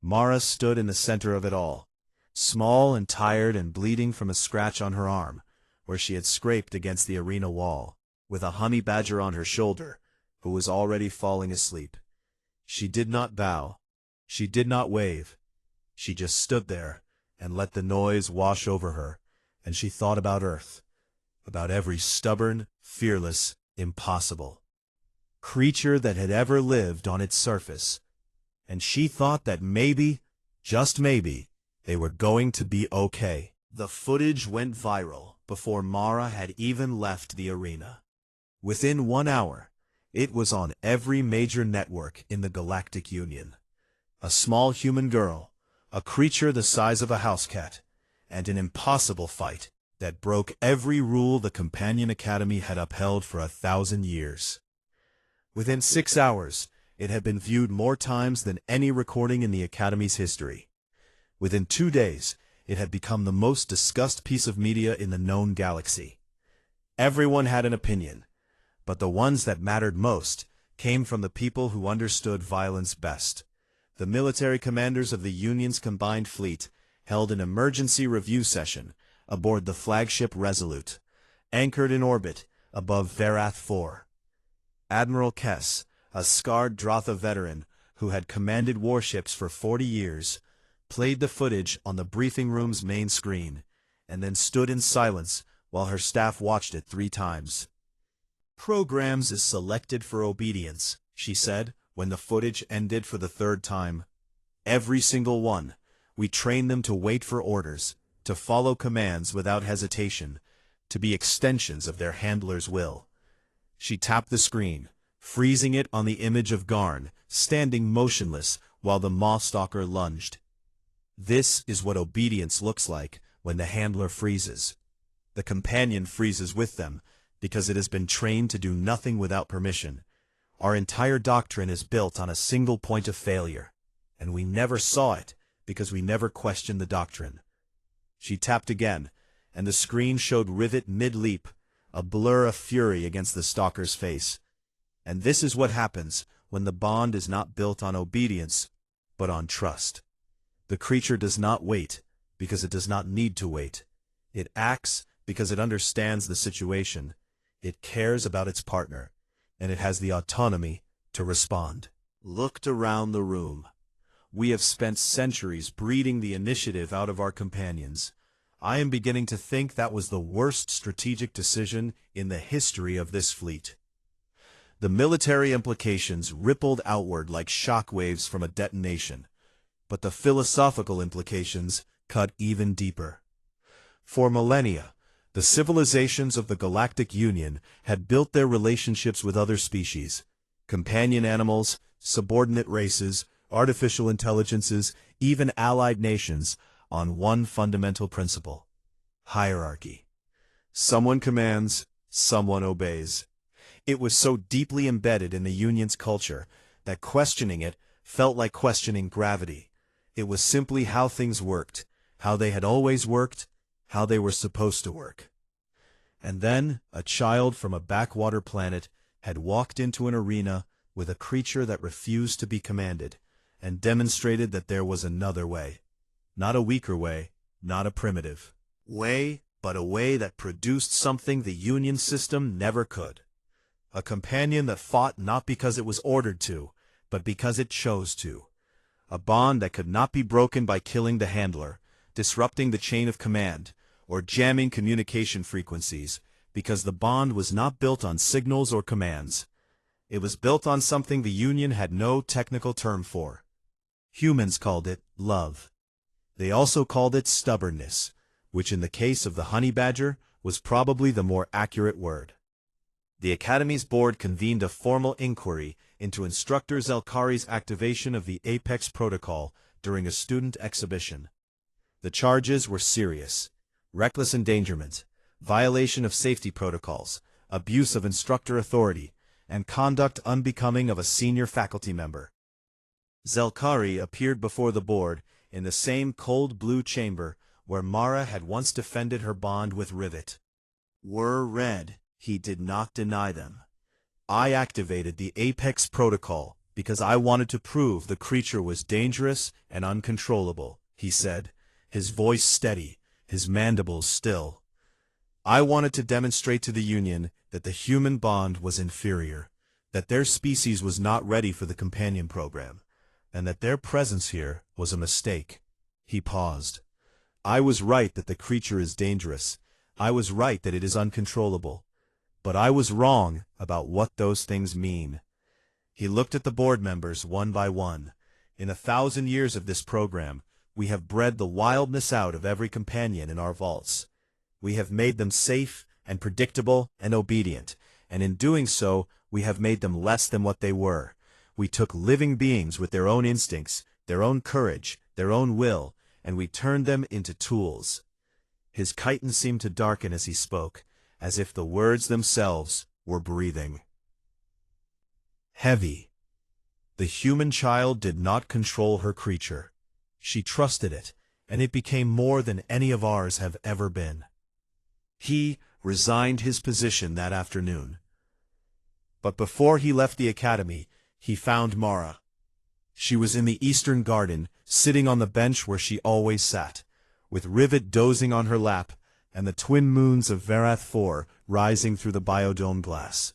Mara stood in the center of it all, small and tired and bleeding from a scratch on her arm, where she had scraped against the arena wall, with a honey badger on her shoulder, who was already falling asleep. She did not bow. She did not wave. She just stood there and let the noise wash over her, and she thought about Earth, about every stubborn, fearless, impossible creature that had ever lived on its surface, and she thought that maybe, just maybe, they were going to be okay. The footage went viral before Mara had even left the arena. Within 1 hour, it was on every major network in the Galactic Union. A small human girl, a creature the size of a house cat, and an impossible fight that broke every rule the Companion Academy had upheld for 1,000 years. Within 6 hours, it had been viewed more times than any recording in the Academy's history. Within 2 days, it had become the most discussed piece of media in the known galaxy. Everyone had an opinion, but the ones that mattered most came from the people who understood violence best. The military commanders of the Union's combined fleet held an emergency review session aboard the flagship Resolute, anchored in orbit above Verath 4. Admiral Kess, a scarred Drotha veteran who had commanded warships for 40 years, played the footage on the briefing room's main screen, and then stood in silence while her staff watched it 3 times. "Programs is selected for obedience," she said when the footage ended for the 3rd time. "Every single one. We train them to wait for orders, to follow commands without hesitation, to be extensions of their handler's will." She tapped the screen, freezing it on the image of Garn, standing motionless while the Maw-stalker lunged. "This is what obedience looks like when the handler freezes," The companion freezes with them, because it has been trained to do nothing without permission. Our entire doctrine is built on a single point of failure, and we never saw it, because we never questioned the doctrine. She tapped again, and the screen showed Rivet mid-leap, a blur of fury against the stalker's face. And this is what happens when the bond is not built on obedience, but on trust. The creature does not wait, because it does not need to wait. It acts because it understands the situation. It cares about its partner, and it has the autonomy to respond. Looked around the room. We have spent centuries breeding the initiative out of our companions. I am beginning to think that was the worst strategic decision in the history of this fleet. The military implications rippled outward like shock waves from a detonation, but the philosophical implications cut even deeper. For millennia, the civilizations of the Galactic Union had built their relationships with other species, companion animals, subordinate races, artificial intelligences, even allied nations, on one fundamental principle: hierarchy. Someone commands, someone obeys. It was so deeply embedded in the Union's culture that questioning it felt like questioning gravity. It was simply how things worked, how they had always worked, how they were supposed to work. And then a child from a backwater planet had walked into an arena with a creature that refused to be commanded, and demonstrated that there was another way. Not a weaker way, not a primitive way, but a way that produced something the Union system never could. A companion that fought not because it was ordered to, but because it chose to. A bond that could not be broken by killing the handler, disrupting the chain of command, or jamming communication frequencies, because the bond was not built on signals or commands. It was built on something the Union had no technical term for. Humans called it love. They also called it stubbornness, which in the case of the honey badger was probably the more accurate word. The Academy's board convened a formal inquiry into Instructor Zelkari's activation of the Apex Protocol during a student exhibition. The charges were serious: reckless endangerment, violation of safety protocols, abuse of instructor authority, and conduct unbecoming of a senior faculty member. Zelkari appeared before the board in the same cold blue chamber where Mara had once defended her bond with Rivet. Were read, he did not deny them. I activated the Apex Protocol because I wanted to prove the creature was dangerous and uncontrollable, he said, his voice steady, his mandibles still. I wanted to demonstrate to the Union that the human bond was inferior, that their species was not ready for the companion program, and that their presence here was a mistake. He paused. I was right that the creature is dangerous. I was right that it is uncontrollable. But I was wrong about what those things mean. He looked at the board members one by one. In 1,000 years of this program, we have bred the wildness out of every companion in our vaults. We have made them safe and predictable and obedient, and in doing so, we have made them less than what they were. We took living beings with their own instincts, their own courage, their own will, and we turned them into tools. His chitin seemed to darken as he spoke, as if the words themselves were breathing. Heavy. The human child did not control her creature. She trusted it, and it became more than any of ours have ever been. He resigned his position that afternoon. But before he left the academy, he found Mara. She was in the eastern garden, sitting on the bench where she always sat, with Rivet dozing on her lap, and the twin moons of Verath IV rising through the biodome glass.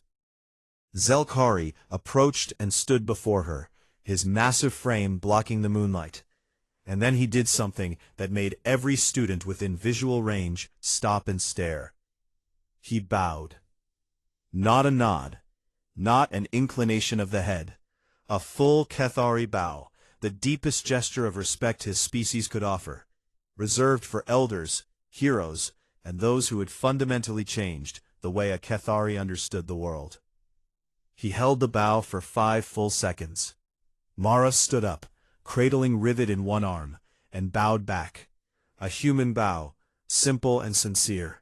Zelkari approached and stood before her, his massive frame blocking the moonlight. And then he did something that made every student within visual range stop and stare. He bowed. Not a nod, not an inclination of the head. A full Kethari bow, the deepest gesture of respect his species could offer, reserved for elders, heroes, and those who had fundamentally changed the way a Kethari understood the world. He held the bow for 5 full seconds. Mara stood up, cradling Rivet in one arm, and bowed back. A human bow, simple and sincere.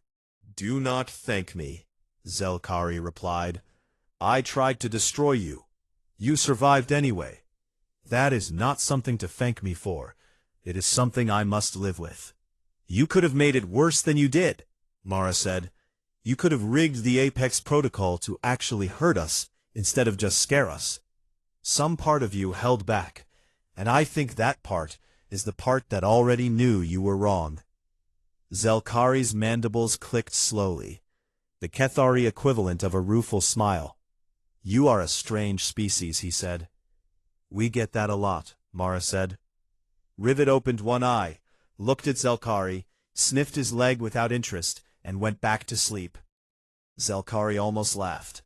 Do not thank me, Zelkari replied. I tried to destroy you. You survived anyway. That is not something to thank me for. It is something I must live with. You could have made it worse than you did, Mara said. You could have rigged the Apex protocol to actually hurt us instead of just scare us. Some part of you held back, and I think that part is the part that already knew you were wrong. Zelkari's mandibles clicked slowly, the Kethari equivalent of a rueful smile. You are a strange species, he said. We get that a lot, Mara said. Rivet opened one eye, looked at Zelkari, sniffed his leg without interest, and went back to sleep. Zelkari almost laughed.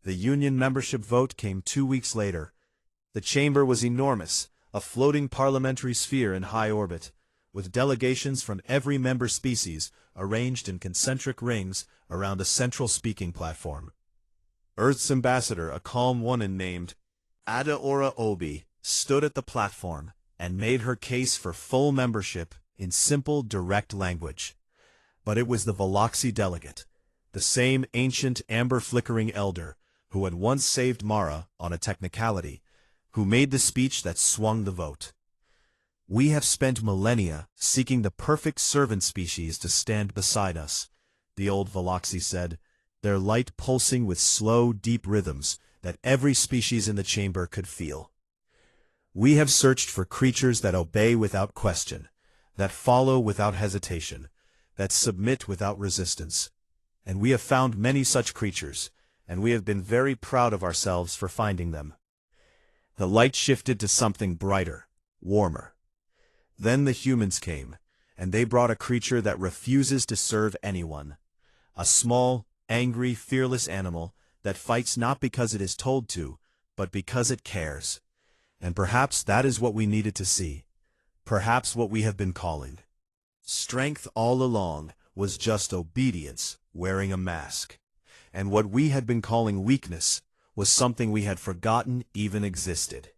The Union membership vote came 2 weeks later. The chamber was enormous, a floating parliamentary sphere in high orbit, with delegations from every member species arranged in concentric rings around a central speaking platform. Earth's ambassador, a calm woman named Adaora Obi, stood at the platform and made her case for full membership in simple, direct language. But it was the Veloxi delegate, the same ancient amber-flickering elder who had once saved Mara on a technicality, who made the speech that swung the vote. We have spent millennia seeking the perfect servant species to stand beside us, the old Veloxi said, their light pulsing with slow, deep rhythms that every species in the chamber could feel. We have searched for creatures that obey without question, that follow without hesitation, that submit without resistance. And we have found many such creatures, and we have been very proud of ourselves for finding them. The light shifted to something brighter, warmer. Then the humans came, and they brought a creature that refuses to serve anyone. A small, angry, fearless animal that fights not because it is told to, but because it cares. And perhaps that is what we needed to see. Perhaps what we have been calling. Strength all along was just obedience wearing a mask. And what we had been calling weakness was something we had forgotten even existed.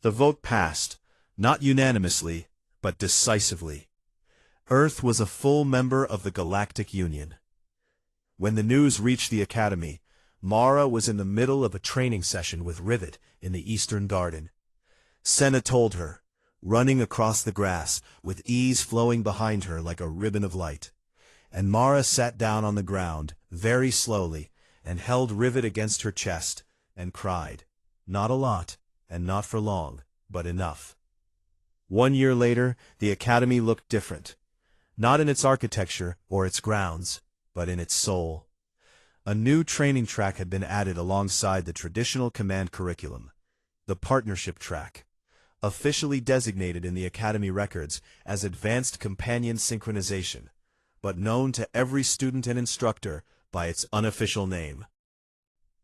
The vote passed, not unanimously, but decisively. Earth was a full member of the Galactic Union. When the news reached the Academy, Mara was in the middle of a training session with Rivet in the Eastern Garden. Senna told her, running across the grass, with ease flowing behind her like a ribbon of light. And Mara sat down on the ground, very slowly, and held Rivet against her chest, and cried. Not a lot, and not for long, but enough. 1 year later, the Academy looked different. Not in its architecture or its grounds, but in its soul. A new training track had been added alongside the traditional command curriculum, the partnership track, officially designated in the Academy records as Advanced Companion Synchronization, but known to every student and instructor by its unofficial name.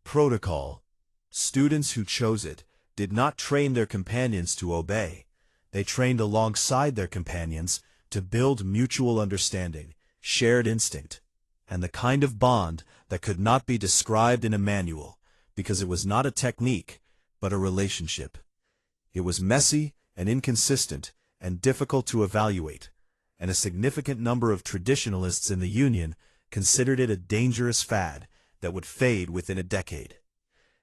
Protocol. Students who chose it did not train their companions to obey. They trained alongside their companions to build mutual understanding, shared instinct, and the kind of bond that could not be described in a manual, because it was not a technique, but a relationship. It was messy and inconsistent and difficult to evaluate, and a significant number of traditionalists in the Union considered it a dangerous fad that would fade within a decade.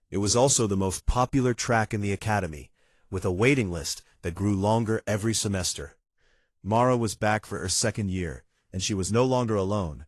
It was also the most popular track in the Academy, with a waiting list that grew longer every semester. Mara was back for her second year, and she was no longer alone.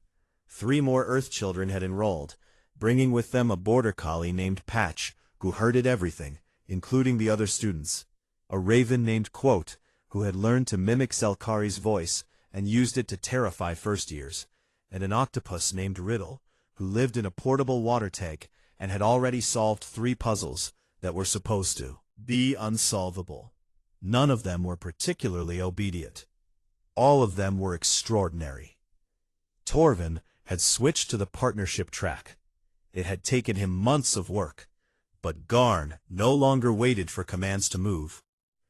3 more Earth children had enrolled, bringing with them a border collie named Patch, who herded everything, including the other students, a raven named Quote, who had learned to mimic Zelkari's voice and used it to terrify first years, and an octopus named Riddle, who lived in a portable water tank and had already solved 3 puzzles that were supposed to be unsolvable. None of them were particularly obedient. All of them were extraordinary. Torvin had switched to the partnership track. It had taken him months of work, but Garn no longer waited for commands to move,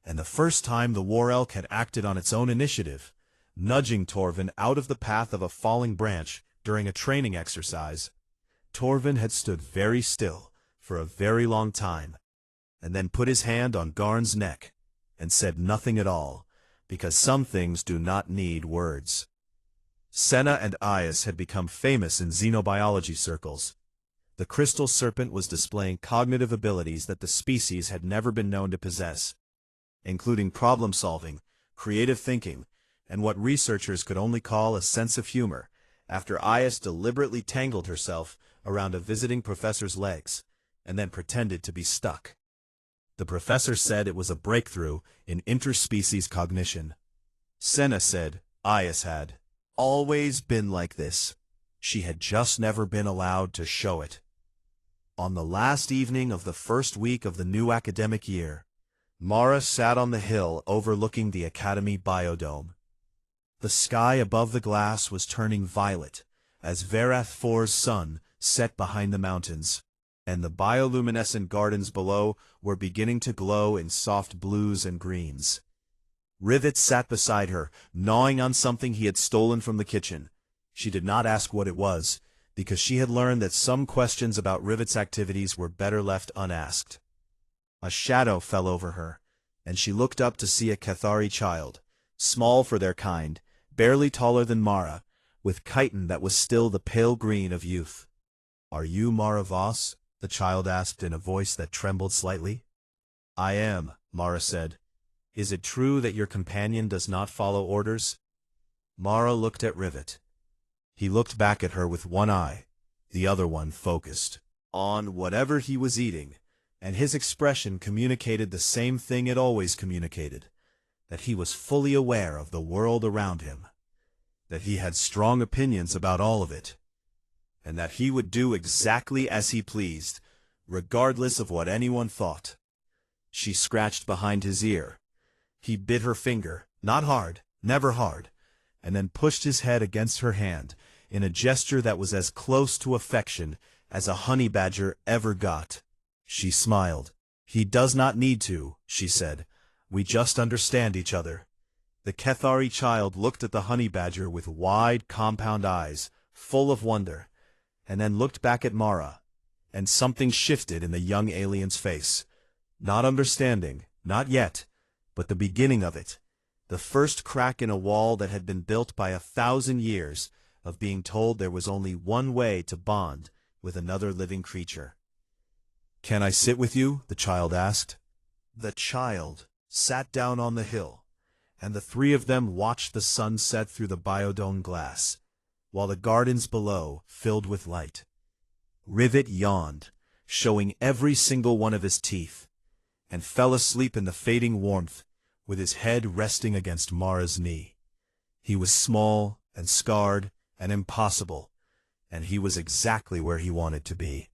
and the first time the War Elk had acted on its own initiative, nudging Torvin out of the path of a falling branch during a training exercise, Torvin had stood very still for a very long time, and then put his hand on Garn's neck and said nothing at all, because some things do not need words. Senna and Aias had become famous in xenobiology circles. The crystal serpent was displaying cognitive abilities that the species had never been known to possess, including problem-solving, creative thinking, and what researchers could only call a sense of humor, after Aias deliberately tangled herself around a visiting professor's legs, and then pretended to be stuck. The professor said it was a breakthrough in interspecies cognition. Senna said Aias had always been like this. She had just never been allowed to show it. On the last evening of the first week of the new academic year, Mara sat on the hill overlooking the Academy Biodome. The sky above the glass was turning violet as Verath IV's sun set behind the mountains, and the bioluminescent gardens below were beginning to glow in soft blues and greens. Rivet sat beside her, gnawing on something he had stolen from the kitchen. She did not ask what it was, because she had learned that some questions about Rivet's activities were better left unasked. A shadow fell over her, and she looked up to see a Cathari child, small for their kind, barely taller than Mara, with chitin that was still the pale green of youth. "Are you Mara Voss?" the child asked in a voice that trembled slightly. "I am," Mara said. "Is it true that your companion does not follow orders?" Mara looked at Rivet. He looked back at her with one eye, the other one focused on whatever he was eating, and his expression communicated the same thing it always communicated, that he was fully aware of the world around him, that he had strong opinions about all of it, and that he would do exactly as he pleased, regardless of what anyone thought. She scratched behind his ear. He bit her finger, not hard, never hard, and then pushed his head against her hand, in a gesture that was as close to affection as a honey badger ever got. She smiled. "He does not need to," she said. "We just understand each other." The Cathari child looked at the honey badger with wide, compound eyes, full of wonder, and then looked back at Mara, and something shifted in the young alien's face. Not understanding, not yet, but the beginning of it, the first crack in a wall that had been built by 1,000 years of being told there was only one way to bond with another living creature. "Can I sit with you?" the child asked. The child sat down on the hill, and the three of them watched the sun set through the biodome glass, while the gardens below filled with light. Rivet yawned, showing every single one of his teeth, and fell asleep in the fading warmth, with his head resting against Mara's knee. He was small and scarred and impossible, and he was exactly where he wanted to be.